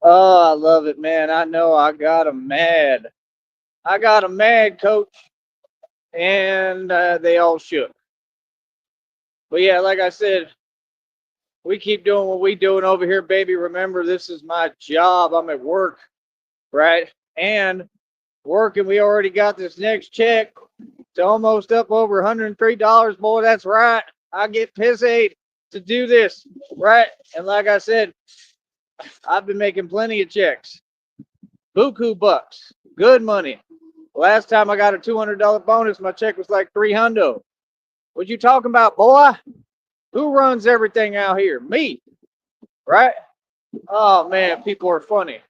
Oh, I love it, man. I know I got 'em mad. I got 'em mad, coach, and they all shook. But yeah, like I said, we keep doing what we doing over here, baby. Remember, this is my job. I'm at work, right? And working, we already got this next check. It's almost up over $103, boy. That's right. I get paid to do this, right? And like I said, I've been making plenty of checks. Buku bucks. Good money. Last time I got a $200 bonus, my check was like 300. What you talking about, boy? Who runs everything out here? Me, right? Oh man, people are funny.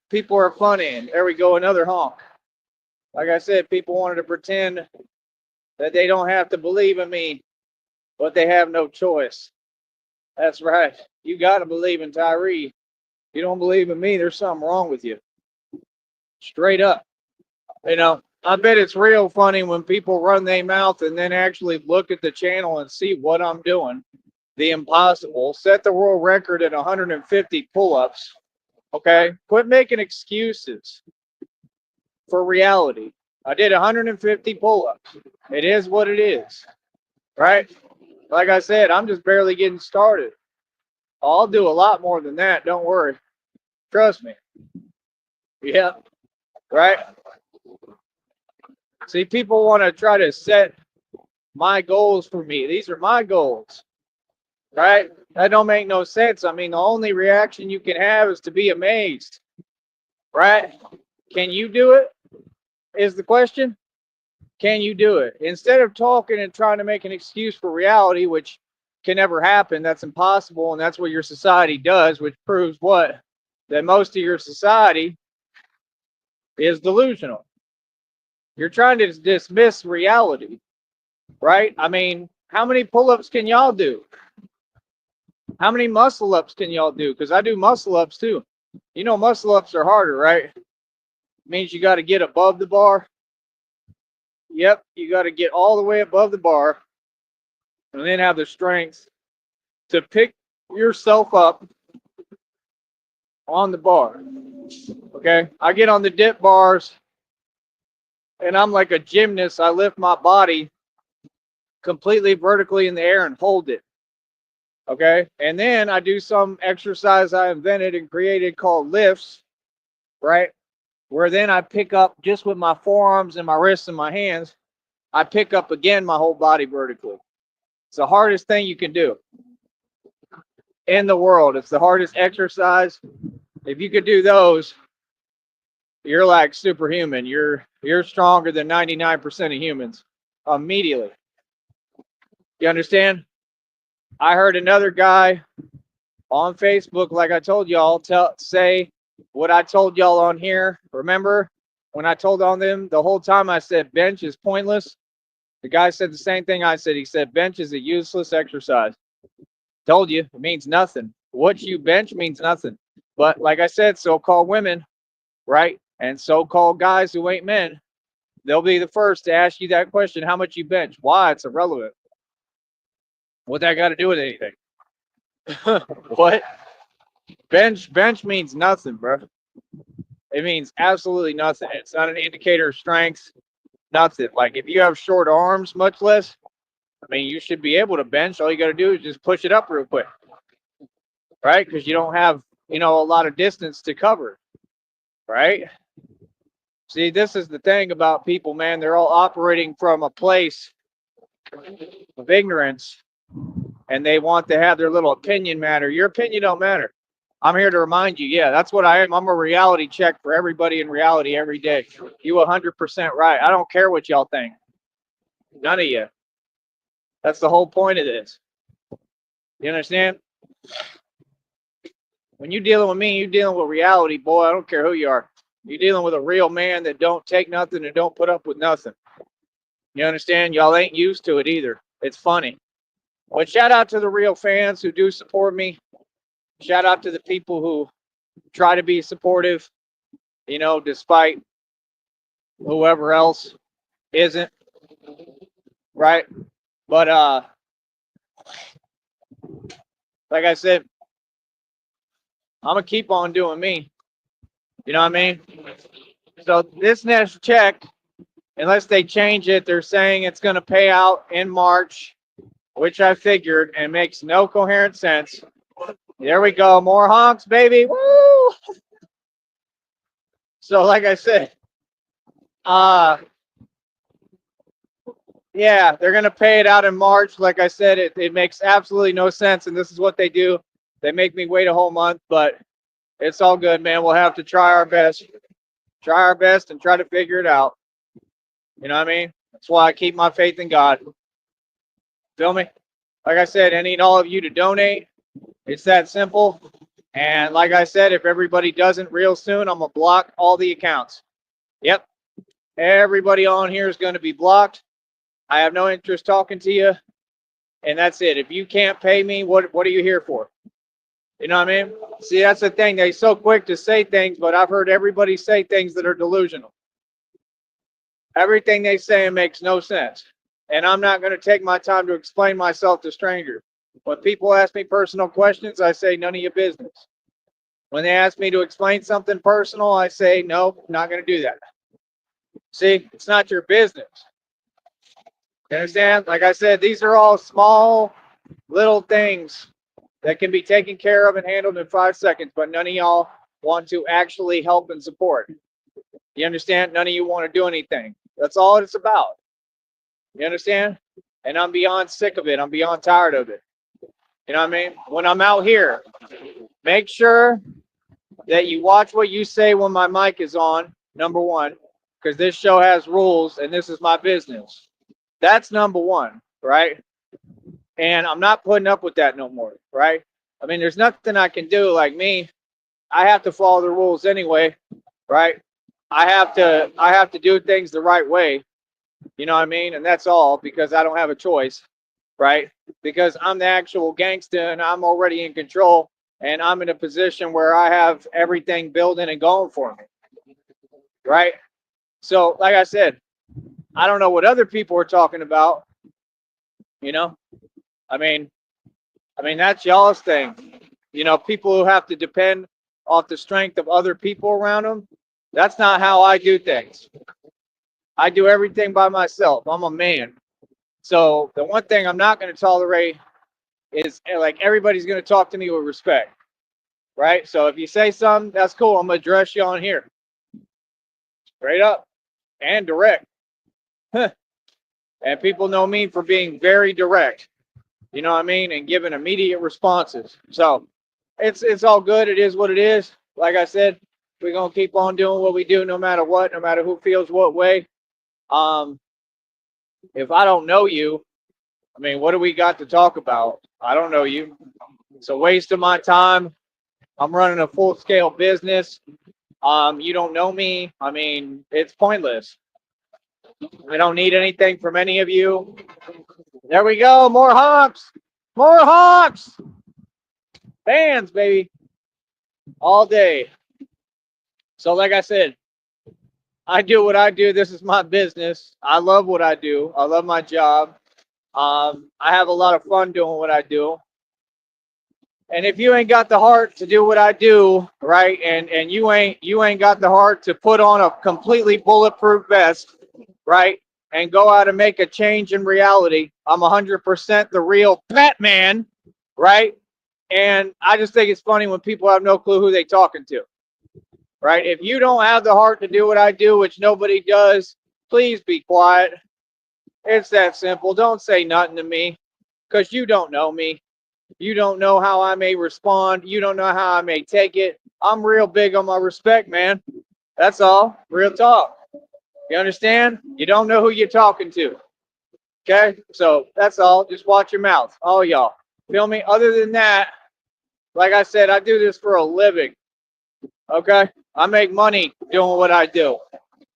People are funny. And there we go, another honk. Like I said, people wanted to pretend that they don't have to believe in me, but they have no choice. That's right. You got to believe in Tyree. If you don't believe in me, there's something wrong with you. Straight up. I bet it's real funny when people run their mouth and then actually look at the channel and see what I'm doing. The impossible. Set the world record at 150 pull-ups. Okay? Quit making excuses for reality. I did 150 pull-ups. It is what it is. Right? Like I said, I'm just barely getting started. I'll do a lot more than that. Don't worry. Trust me. Yeah. Right? See, people want to try to set my goals for me. These are my goals. Right? That don't make no sense. I mean, the only reaction you can have is to be amazed. Right? Can you do it? Is the question. Can you do it? Instead of talking and trying to make an excuse for reality, which can never happen, that's impossible, and that's what your society does, which proves what? That most of your society is delusional. You're trying to dismiss reality, right? I mean, how many pull ups can y'all do? How many muscle ups can y'all do? Because I do muscle ups too. You know, muscle ups are harder, right? It means you got to get above the bar. Yep, you got to get all the way above the bar and then have the strength to pick yourself up on the bar. Okay, I get on the dip bars and I'm like a gymnast. I lift my body completely vertically in the air and hold it. Okay, and then I do some exercise I invented and created called lifts, right? Where then I pick up just with my forearms and my wrists and my hands. I pick up again my whole body vertically. It's the hardest thing you can do in the world. It's the hardest exercise. If you could do those, you're like superhuman. You're stronger than 99% of humans immediately. You understand? I heard another guy on Facebook, like I told y'all, say what I told y'all on here. Remember when I told on them the whole time I said bench is pointless? The guy said the same thing I said. He said bench is a useless exercise. Told you, it means nothing. What you bench means nothing. But like I said, so-called women, right? And so-called guys who ain't men, they'll be the first to ask you that question, how much you bench? Why? It's irrelevant. What that got to do with anything? What? Bench means nothing, bro. It means absolutely nothing. It's not an indicator of strength, nothing. Like if you have short arms, much less, I mean, you should be able to bench. All you got to do is just push it up real quick, right? Because you don't have, a lot of distance to cover, right? See, this is the thing about people, man. They're all operating from a place of ignorance, and they want to have their little opinion matter. Your opinion don't matter. I'm here to remind you, yeah, that's what I am. I'm a reality check for everybody in reality every day. You 100% right. I don't care what y'all think. None of you. That's the whole point of this. You understand? When you're dealing with me, you're dealing with reality, boy. I don't care who you are. You're dealing with a real man that don't take nothing and don't put up with nothing. You understand? Y'all ain't used to it either. It's funny. But shout out to the real fans who do support me. Shout out to the people who try to be supportive, despite whoever else isn't, right? But like I said, I'm gonna keep on doing me. You know what I mean? So this next check, unless they change it, they're saying it's gonna pay out in March, which I figured and makes no coherent sense. There we go, more honks, baby. Woo! So like I said, uh yeah, they're gonna pay it out in March. Like I said, it makes absolutely no sense, and this is what they do. They make me wait a whole month, but it's all good, man. We'll have to try our best. Try our best and try to figure it out. You know what I mean? That's why I keep my faith in God. Feel me? Like I said, I need all of you to donate. It's that simple. And like I said, if everybody doesn't real soon, I'm going to block all the accounts. Yep. Everybody on here is going to be blocked. I have no interest talking to you. And that's it. If you can't pay me, what are you here for? You know what I mean? See, that's the thing. They're so quick to say things, but I've heard everybody say things that are delusional. Everything they say makes no sense. And I'm not going to take my time to explain myself to strangers. When people ask me personal questions, I say, none of your business. When they ask me to explain something personal, I say, no, not going to do that. See, it's not your business. You understand? Like I said, these are all small little things that can be taken care of and handled in 5 seconds, but none of y'all want to actually help and support. You understand? None of you want to do anything. That's all it's about. You understand? And I'm beyond sick of it. I'm beyond tired of it. You know what I mean? When I'm out here, make sure that you watch what you say when my mic is on, number one, because this show has rules and this is my business. That's number one, right? And I'm not putting up with that no more, right? I mean, there's nothing I can do. Like me, I have to follow the rules anyway, right? I have to do things the right way. You know what I mean? And that's all, because I don't have a choice, right? Because I'm the actual gangster and I'm already in control and I'm in a position where I have everything building and going for me, right? So, like I said, I don't know what other people are talking about, you know? I mean, that's y'all's thing. You know, people who have to depend off the strength of other people around them, that's not how I do things. I do everything by myself. I'm a man. So the one thing I'm not going to tolerate is like everybody's going to talk to me with respect, right? So if you say something, that's cool. I'm going to address you on here, straight up and direct. And people know me for being very direct. You know what I mean? And giving immediate responses. So it's all good. It is what it is. Like I said, we're gonna keep on doing what we do, no matter what, no matter who feels what way. If I don't know you, I mean, what do we got to talk about? I don't know you. It's a waste of my time. I'm running a full scale business. You don't know me. I mean, it's pointless. We don't need anything from any of you. There we go. More honks. More honks. Fans, baby. All day. So, like I said, I do what I do. This is my business. I love what I do. I love my job. I have a lot of fun doing what I do. And if you ain't got the heart to do what I do, right, and you ain't got the heart to put on a completely bulletproof vest, right, and go out and make a change in reality, I'm 100% the real Batman, right? And I just think it's funny when people have no clue who they talking to, right? If you don't have the heart to do what I do, which nobody does, please be quiet. It's that simple. Don't say nothing to me, because you don't know me. You don't know how I may respond. You don't know how I may take it. I'm real big on my respect, man. That's all. Real talk. You understand? You don't know who you're talking to. Okay? So that's all. Just watch your mouth. All y'all. Feel me? Other than that, like I said, I do this for a living. Okay? I make money doing what I do.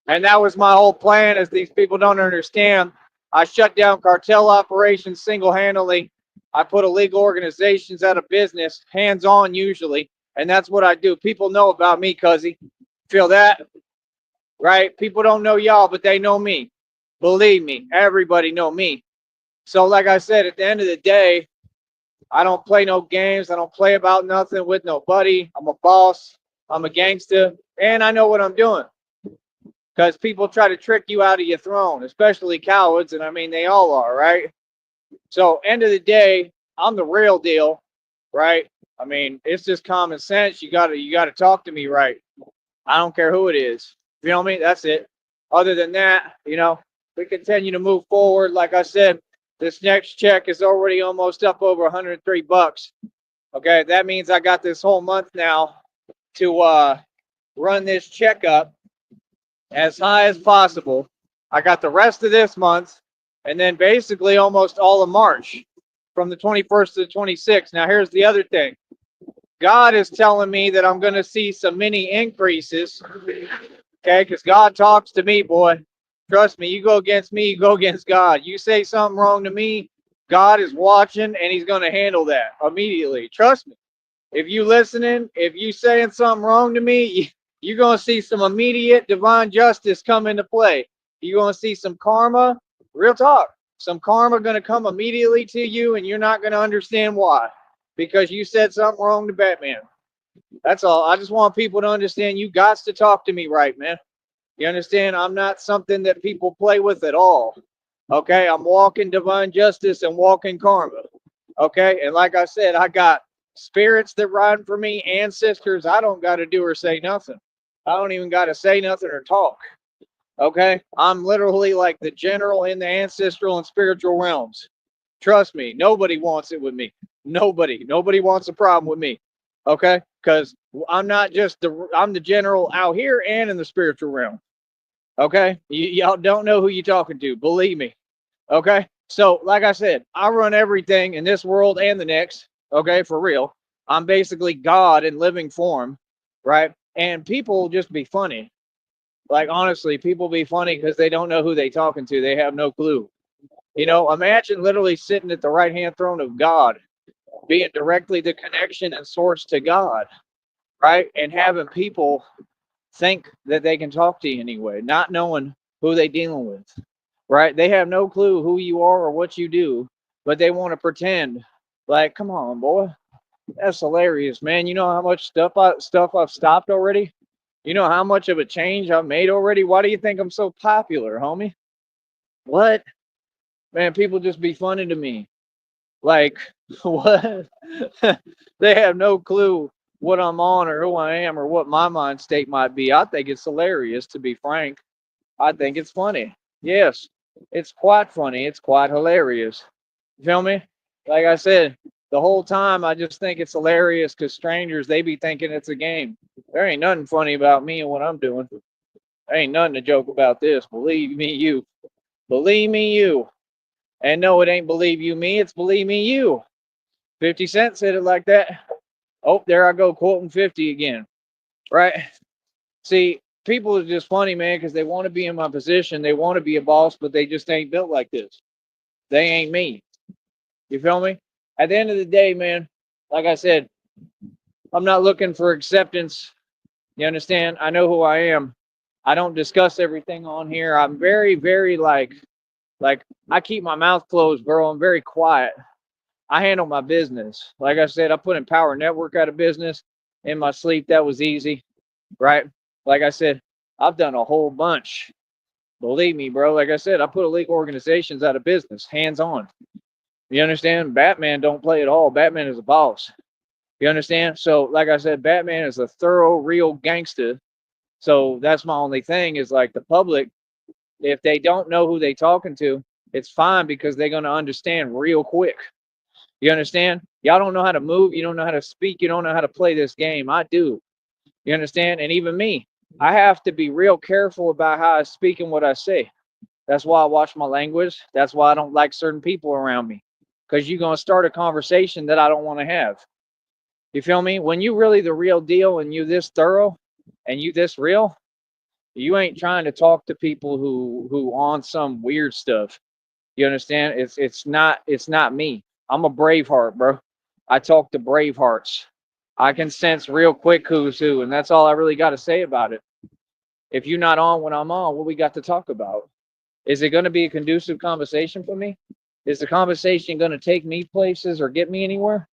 And that was my whole plan, as these people don't understand. I shut down cartel operations single-handedly. I put illegal organizations out of business, hands-on usually, and that's what I do. People know about me, cuzzy. Feel that? Right? People don't know y'all, but they know me. Believe me, everybody know me. So like I said, at the end of the day, I don't play no games. I don't play about nothing with nobody. I'm a boss. I'm a gangster, and I know what I'm doing. Because people try to trick you out of your throne, especially cowards, and I mean they all are, right? So end of the day, I'm the real deal, right? I mean, it's just common sense. You gotta talk to me right. I don't care who it is. You know what I mean? That's it. Other than that, we continue to move forward. Like I said, this next check is already almost up over $103. Okay, that means I got this whole month now to run this checkup as high as possible. I got the rest of this month, and then basically almost all of March, from the 21st to the 26th. Now, here's the other thing. God is telling me that I'm going to see some mini increases, okay? Because God talks to me, boy. Trust me, you go against me, you go against God. You say something wrong to me, God is watching, and he's going to handle that immediately. Trust me. If you listening, if you saying something wrong to me, you're going to see some immediate divine justice come into play. You're going to see some karma, real talk. Some karma going to come immediately to you, and you're not going to understand why. Because you said something wrong to Batman. That's all. I just want people to understand you got to talk to me right, man. You understand? I'm not something that people play with at all. Okay? I'm walking divine justice and walking karma. Okay? And like I said, I got spirits that ride for me, ancestors. I don't got to do or say nothing. I don't even got to say nothing or talk. Okay? I'm literally like the general in the ancestral and spiritual realms. Trust me, nobody wants it with me. Nobody wants a problem with me. Okay? Because I'm not just I'm the general out here and in the spiritual realm. Okay? Y'all don't know who you're talking to. Believe me. Okay? So, like I said, I run everything in this world and the next. Okay? For real. I'm basically God in living form. Right? And people just be funny. Like, honestly, people be funny because they don't know who they talking to. They have no clue. Imagine literally sitting at the right hand throne of God, being directly the connection and source to God, right? And having people think that they can talk to you anyway, not knowing who they dealing with, right? They have no clue who you are or what you do, but they want to pretend like, come on, boy, that's hilarious, man. You know how much stuff I've stopped already? You know how much of a change I've made already? Why do you think I'm so popular, homie? What? Man, people just be funny to me. Like, what? They have no clue what I'm on or who I am or what my mind state might be. I think it's hilarious, to be frank. I think it's funny. Yes, it's quite funny. It's quite hilarious. You feel me? Like I said, the whole time I just think it's hilarious because strangers, they be thinking it's a game. There ain't nothing funny about me and what I'm doing. There ain't nothing to joke about this. Believe me, you. Believe me, you. And no, it ain't believe you me, it's believe me you. 50 Cent said it like that. Oh, there I go quoting 50 again. Right? See, people are just funny, man, because they want to be in my position. They want to be a boss, but they just ain't built like this. They ain't me. You feel me? At the end of the day, man, like I said, I'm not looking for acceptance. You understand? I know who I am. I don't discuss everything on here. I'm very, very like I keep my mouth closed, bro. I'm very quiet. I handle my business. Like I said, I put Empower Network out of business in my sleep. That was easy, right? Like I said, I've done a whole bunch. Believe me, bro. Like I said, I put illegal organizations out of business, hands on. You understand? Batman don't play at all. Batman is a boss. You understand? So, like I said, Batman is a thorough, real gangster. So that's my only thing is like the public, if they don't know who they talking to, it's fine because they're going to understand real quick. You understand? Y'all don't know how to move. You don't know how to speak. You don't know how to play this game. I do. You understand? And even me, I have to be real careful about how I speak and what I say. That's why I watch my language. That's why I don't like certain people around me. Because you're going to start a conversation that I don't want to have. You feel me? When you really the real deal and you this thorough and you this real, you ain't trying to talk to people who on some weird stuff. You understand? It's not me. I'm a Braveheart, bro. I talk to Bravehearts. I can sense real quick who's who, and that's all I really got to say about it. If you're not on when I'm on, what we got to talk about? Is it going to be a conducive conversation for me? Is the conversation going to take me places or get me anywhere?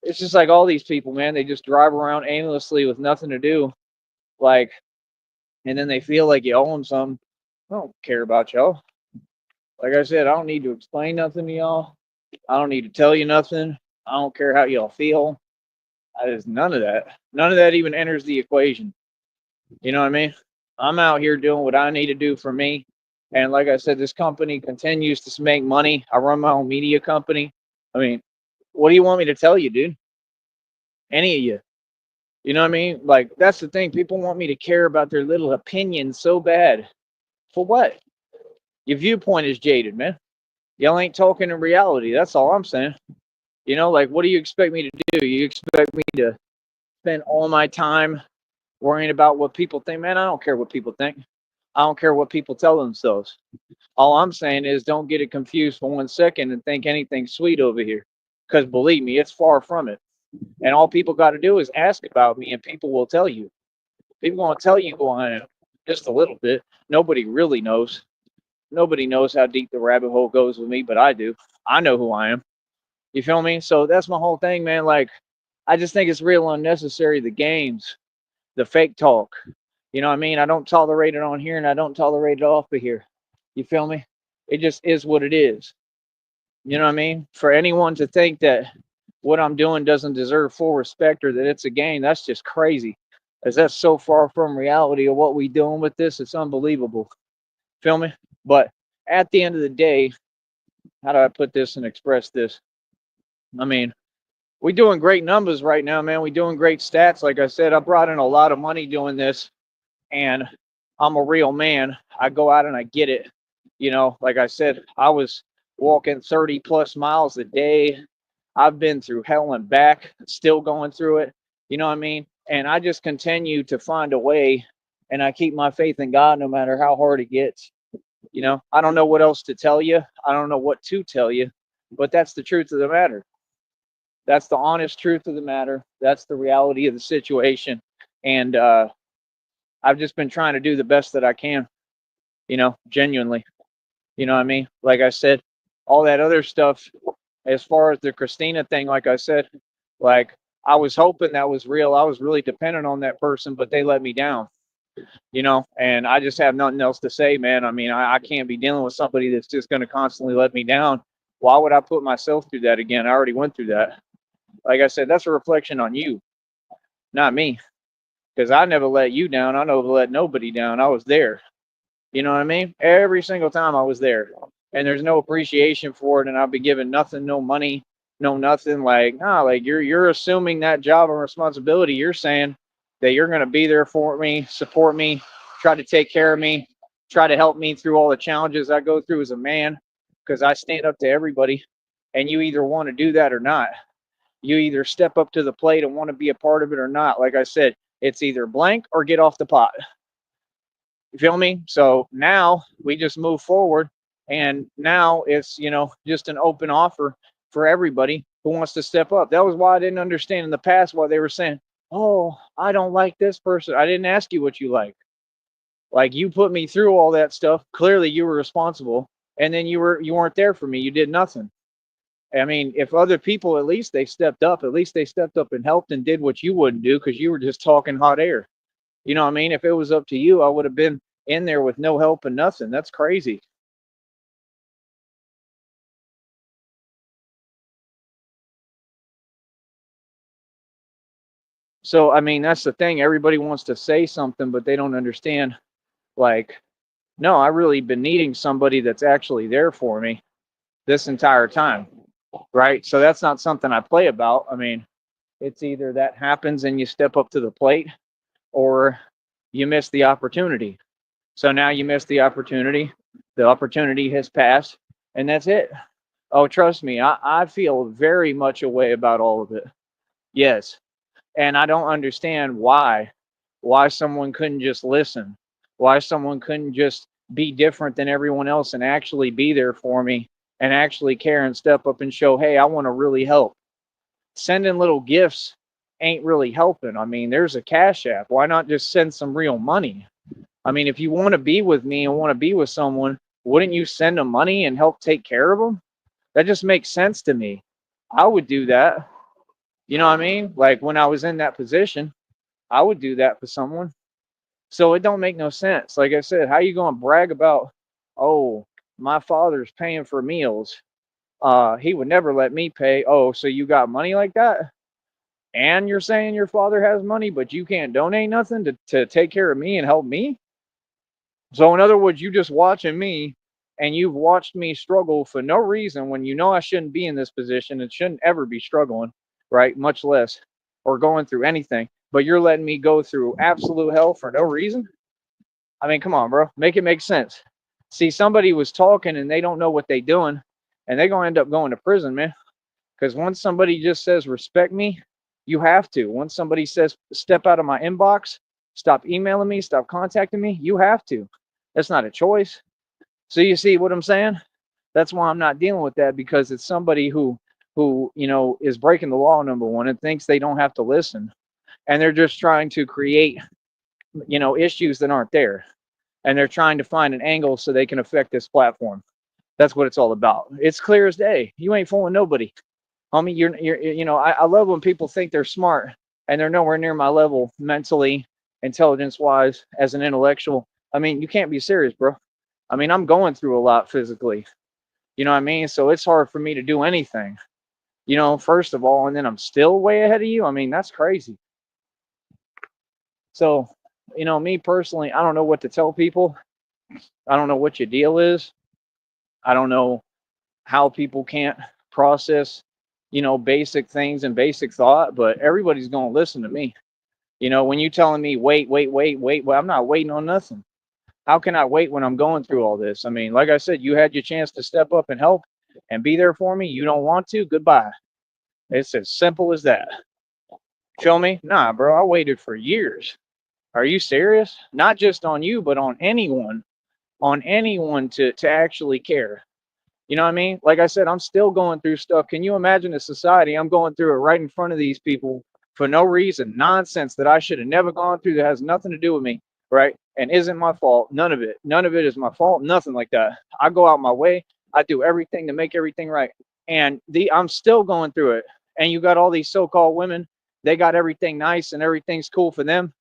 It's just like all these people, man. They just drive around aimlessly with nothing to do, like, and then they feel like you owe them something. I don't care about y'all. Like I said, I don't need to explain nothing to y'all. I don't need to tell you nothing. I don't care how y'all feel. There's none of that. None of that even enters the equation. You know what I mean? I'm out here doing what I need to do for me. And like I said, this company continues to make money. I run my own media company. I mean, what do you want me to tell you, dude? Any of you. You know what I mean? Like, that's the thing. People want me to care about their little opinions so bad. For what? Your viewpoint is jaded, man. Y'all ain't talking in reality. That's all I'm saying. You know, like, what do you expect me to do? You expect me to spend all my time worrying about what people think? Man, I don't care what people think. I don't care what people tell themselves. All I'm saying is don't get it confused for 1 second and think anything's sweet over here. Because believe me, it's far from it. And all people got to do is ask about me, and people will tell you. People going to tell you who I am just a little bit. Nobody really knows. Nobody knows how deep the rabbit hole goes with me, but I do. I know who I am. You feel me? So that's my whole thing, man. Like, I just think it's real unnecessary, the games, the fake talk. You know what I mean? I don't tolerate it on here, and I don't tolerate it off of here. You feel me? It just is what it is. You know what I mean? For anyone to think that what I'm doing doesn't deserve full respect or that it's a game, that's just crazy. As that's so far from reality of what we doing with this, it's unbelievable. Feel me? But at the end of the day, how do I put this and express this? I mean, we doing great numbers right now, man. We doing great stats. Like I said, I brought in a lot of money doing this, and I'm a real man. I go out and I get it. You know, like I said, I was walking 30 plus miles a day. I've been through hell and back, still going through it. You know what I mean? And I just continue to find a way, and I keep my faith in God no matter how hard it gets. You know, I don't know what else to tell you. I don't know what to tell you, but that's the truth of the matter. That's the honest truth of the matter. That's the reality of the situation. And I've just been trying to do the best that I can, you know, genuinely. You know what I mean? Like I said, all that other stuff, as far as the Christina thing, like I said, like, I was hoping that was real. I was really dependent on that person, but they let me down, you know, and I just have nothing else to say, man. I mean, I can't be dealing with somebody that's just going to constantly let me down. Why would I put myself through that again? I already went through that. Like I said, that's a reflection on you, not me, because I never let you down. I never let nobody down. I was there. You know what I mean? Every single time I was there. And there's no appreciation for it, and I've been given nothing, no money, no nothing. Like, nah, like you're assuming that job and responsibility. You're saying that you're gonna be there for me, support me, try to take care of me, try to help me through all the challenges I go through as a man, because I stand up to everybody. And you either want to do that or not. You either step up to the plate and want to be a part of it or not. Like I said, it's either blank or get off the pot. You feel me? So now we just move forward, and now it's, you know, just an open offer for everybody who wants to step up. That was why I didn't understand in the past why they were saying, "Oh, I don't like this person." I didn't ask you what you like. Like, you put me through all that stuff. Clearly you were responsible, and then you weren't there for me. You did nothing. I mean, if other people, at least they stepped up. At least they stepped up and helped and did what you wouldn't do, because you were just talking hot air. You know what I mean? If it was up to you, I would have been in there with no help and nothing. That's crazy. So, I mean, that's the thing. Everybody wants to say something, but they don't understand. Like, no, I really been needing somebody that's actually there for me this entire time. Right. So that's not something I play about. I mean, it's either that happens and you step up to the plate, or you miss the opportunity. So now you miss the opportunity. The opportunity has passed, and that's it. Oh, trust me, I feel very much a way about all of it. Yes. And I don't understand why someone couldn't just listen, why someone couldn't just be different than everyone else and actually be there for me and actually care and step up and show, hey, I want to really help. Sending little gifts ain't really helping. I mean, there's a Cash App. Why not just send some real money? I mean, if you want to be with me and want to be with someone, wouldn't you send them money and help take care of them? That just makes sense to me. I would do that. You know what I mean? Like when I was in that position, I would do that for someone. So it don't make no sense. Like I said, how you going to brag about, oh, my father's paying for meals. He would never let me pay. Oh, so you got money like that? And you're saying your father has money, but you can't donate nothing to take care of me and help me? So in other words, you just watching me and you've watched me struggle for no reason when you know I shouldn't be in this position and shouldn't ever be struggling, right? Much less or going through anything. But you're letting me go through absolute hell for no reason? I mean, come on, bro. Make it make sense. See, somebody was talking and they don't know what they doing, and they're gonna end up going to prison, man. Because once somebody just says respect me, you have to. Once somebody says step out of my inbox, stop emailing me, stop contacting me, you have to. That's not a choice. So you see what I'm saying? That's why I'm not dealing with that, because it's somebody who is breaking the law, number one, and thinks they don't have to listen, and they're just trying to create issues that aren't there, and they're trying to find an angle so they can affect this platform. That's what it's all about. It's clear as day. You ain't fooling nobody, homie. I love when people think they're smart and they're nowhere near my level mentally, intelligence wise, as an intellectual. I mean, you can't be serious, bro. I mean, I'm going through a lot physically. You know what I mean? So it's hard for me to do anything, first of all, and then I'm still way ahead of you. I mean, that's crazy. So, me personally, I don't know what to tell people. I don't know what your deal is. I don't know how people can't process, basic things and basic thought, but everybody's going to listen to me. When you telling me wait, wait, wait, wait, well, I'm not waiting on nothing. How can I wait when I'm going through all this? I mean, like I said, you had your chance to step up and help and be there for me. You don't want to, goodbye. It's as simple as that. Show me? Nah, bro, I waited for years. Are you serious? Not just on you, but on anyone to actually care. You know what I mean? Like I said, I'm still going through stuff. Can you imagine a society I'm going through it right in front of these people for no reason, nonsense that I should have never gone through that has nothing to do with me, right? And isn't my fault. None of it. None of it is my fault. Nothing like that. I go out my way. I do everything to make everything right. And I'm still going through it. And you got all these so-called women. They got everything nice and everything's cool for them.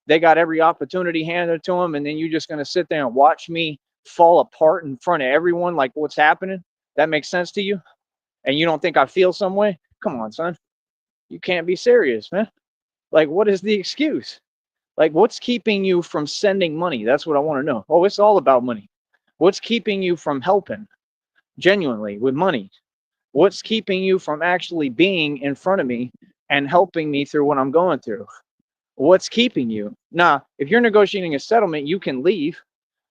They got every opportunity handed to them, and then you're just going to sit there and watch me fall apart in front of everyone like what's happening? That makes sense to you? And you don't think I feel some way? Come on, son. You can't be serious, man. Like, what is the excuse? Like, what's keeping you from sending money? That's what I want to know. Oh, it's all about money. What's keeping you from helping genuinely with money? What's keeping you from actually being in front of me and helping me through what I'm going through? What's keeping you? Now, if you're negotiating a settlement, you can leave.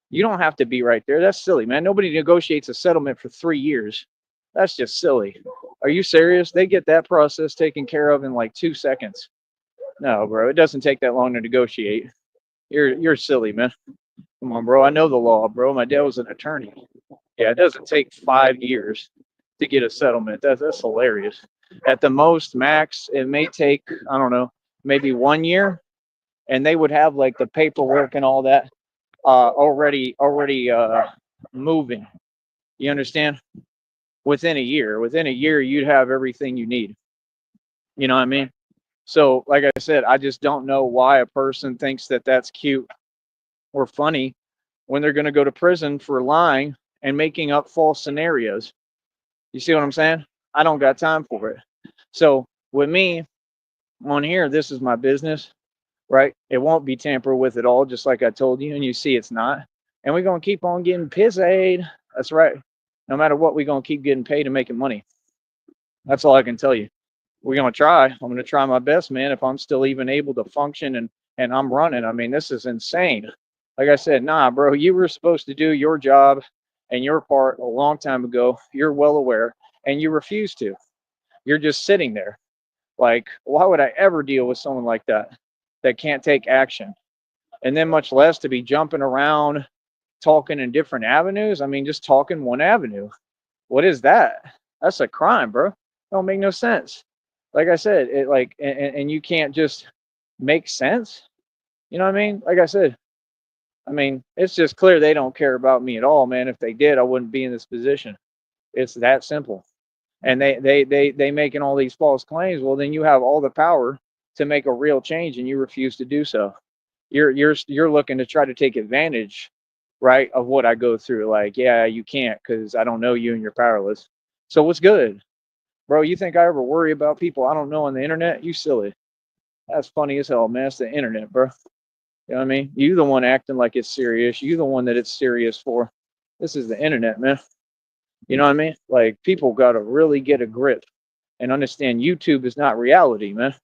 You don't have to be right there. That's silly, man. Nobody negotiates a settlement for 3 years. That's just silly. Are you serious? They get that process taken care of in like 2 seconds. No, bro, it doesn't take that long to negotiate. You're silly, man. Come on, bro. I know the law, bro. My dad was an attorney. Yeah, it doesn't take 5 years to get a settlement. That's hilarious. At the most, max, it may take, I don't know, maybe 1 year, and they would have like the paperwork and all that already moving. You understand? Within a year, you'd have everything you need. You know what I mean? So, like I said, I just don't know why a person thinks that that's cute or funny when they're going to go to prison for lying and making up false scenarios. You see what I'm saying? I don't got time for it. So, with me on here, this is my business, right? It won't be tampered with at all, just like I told you, and you see it's not. And we're gonna keep on getting paid. That's right. No matter what, we're gonna keep getting paid and making money. That's all I can tell you. We're gonna try. I'm gonna try my best, man. If I'm still even able to function and I'm running, I mean, this is insane. Like I said, nah, bro, you were supposed to do your job and your part a long time ago. You're well aware, and you refuse to. You're just sitting there. Like, why would I ever deal with someone like that can't take action? And then much less to be jumping around talking in different avenues. I mean, just talking one avenue. What is that? That's a crime, bro. Don't make no sense. Like I said, it like and you can't just make sense. You know what I mean? Like I said, I mean, it's just clear they don't care about me at all, man. If they did, I wouldn't be in this position. It's that simple. And they making all these false claims. Well, then you have all the power to make a real change, and you refuse to do so. You're looking to try to take advantage, right, of what I go through. Like, yeah, you can't because I don't know you and you're powerless. So what's good, bro? You think I ever worry about people I don't know on the internet? You silly. That's funny as hell, man. It's the internet, bro. You know what I mean? You the one acting like it's serious. You the one that it's serious for. This is the internet, man. You know what I mean? Like people gotta really get a grip and understand YouTube is not reality, man.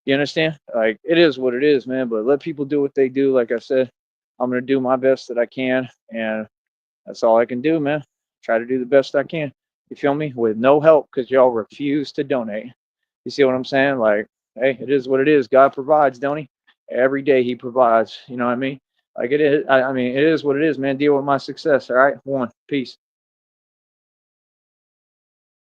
You understand? Like it is what it is, man. But let people do what they do. Like I said, I'm gonna do my best that I can, and that's all I can do, man. Try to do the best I can. You feel me? With no help because y'all refuse to donate. You see what I'm saying? Like, hey, it is what it is. God provides, don't he? Every day he provides. You know what I mean? Like it is. I mean, it is what it is, man. Deal with my success. All right. One. Peace.